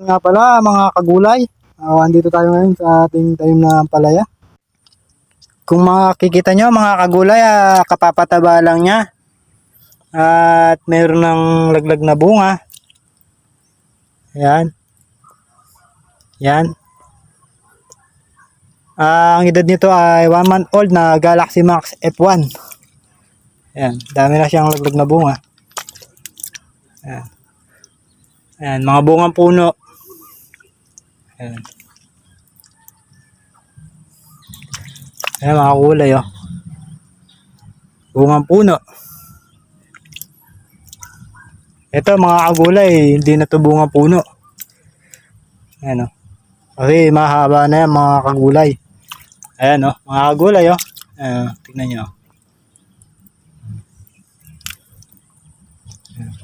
Nga pala mga kagulay, andito tayo ngayon sa ating tanim na ampalaya. Kung makikita nyo mga kagulay, kapapataba lang niya. At mayroon ng laglag na bunga. Ayan. Yan. Ang edad nito ay 1 month old na Galaxy Max F1. Ayan, dami na siyang laglag na bunga. Ayan. Ayan, mga bungang puno. Ayan. Ayan mga kulay oh. Bungang puno. Ito mga kagulay, hindi na to bungang puno. Ayan oh. Kasi mahaba na yan mga kagulay. Ayan oh, mga kagulay oh. Ayan, tignan nyo. Ayan.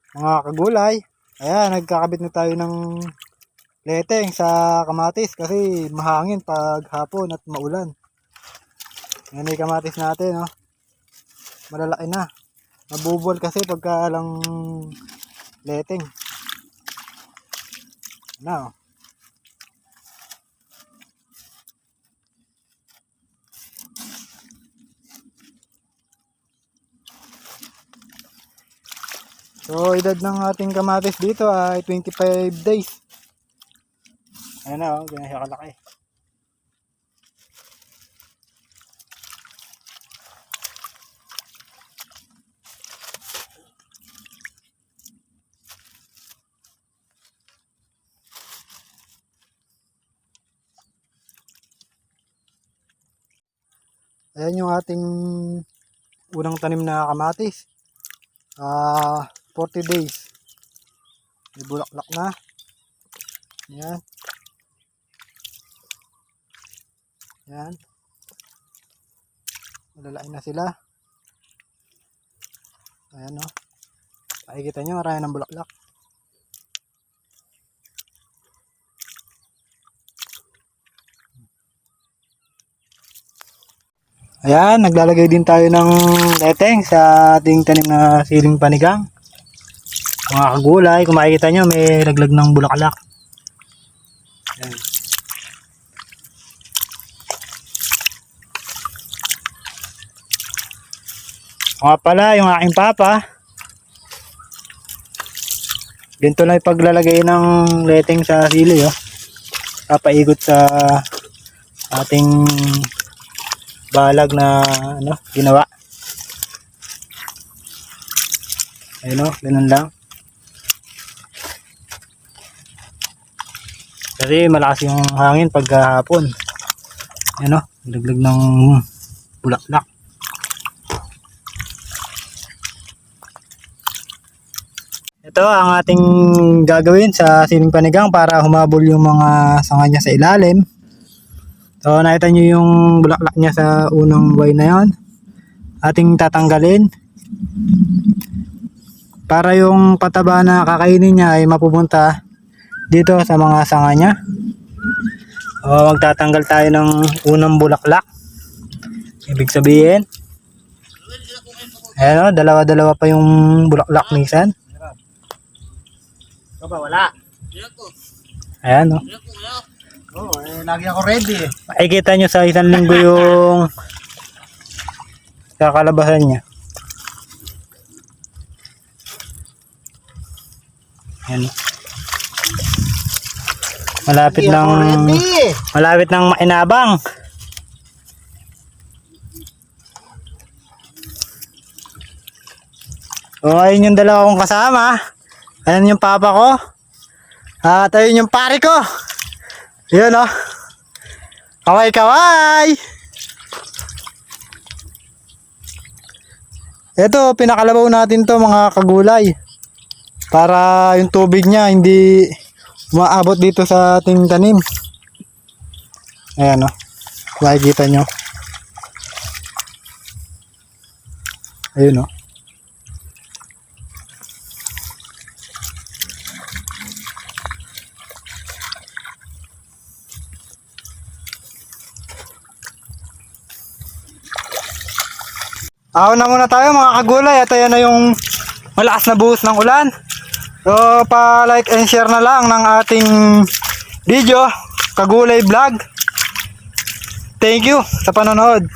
Mga kagulay, ayan, nagkakabit na tayo ng leteng sa kamatis kasi mahangin pag hapon at maulan. Yan ay kamatis natin, no? Malalaki na. Nabubol kasi pagka lang leteng. Na, oh. So, edad ng ating kamatis dito ay 25 days. Ayan na, oh, ganyan siya kalaki. Ayan yung ating unang tanim na kamatis. 40 days. May bulaklak na. Ayan. Ayan. Malalaki na sila. Ayan o. Makikita nyo, marami ng bulaklak. Ayan, naglalagay din tayo ng leteng sa ating tanim na siling panigang. Mga kagulay, kung makikita nyo, may laglag ng bulaklak. Ayan. Nga pala, yung aking papa, ganito lang paglalagay ng leteng sa sili, oh. Papaikot sa ating balag na ano, ginawa. Ayun o, ganun lang. Kasi malakas yung hangin pagkahapon. Ayun o, laglag ng bulaklak. Ito ang ating gagawin sa siling panigang para humabol yung mga sanga niya sa ilalim. So nakita nyo yung bulaklak niya sa unang buhay na yon. Ating tatanggalin para yung pataba na kakainin niya ay mapupunta dito sa mga sanga niya. O magtatanggal tayo ng unang bulaklak. Ibig sabihin, ayan o, dalawa-dalawa pa yung bulaklak minsan. Wala. Ayan o. Lagi ako ready. Makikita nyo sa isang linggo yung kakalabasan niya. Ayan. Malapit ng mainabang. O ayun yung dalawa kong kasama. Ayan yung papa ko. At ayun yung pare ko. Yun o. Kaway kaway. Ito pinakalabaw natin to mga kagulay. Para yung tubig niya hindi umaabot dito sa ating tanim. Ayan o. Makikita nyo. Ayun o. Ahon na muna tayo mga kagulay at ayan na yung malakas na buhos ng ulan. So, pa-like and share na lang ng ating video, Kagulay Vlog. Thank you sa panonood.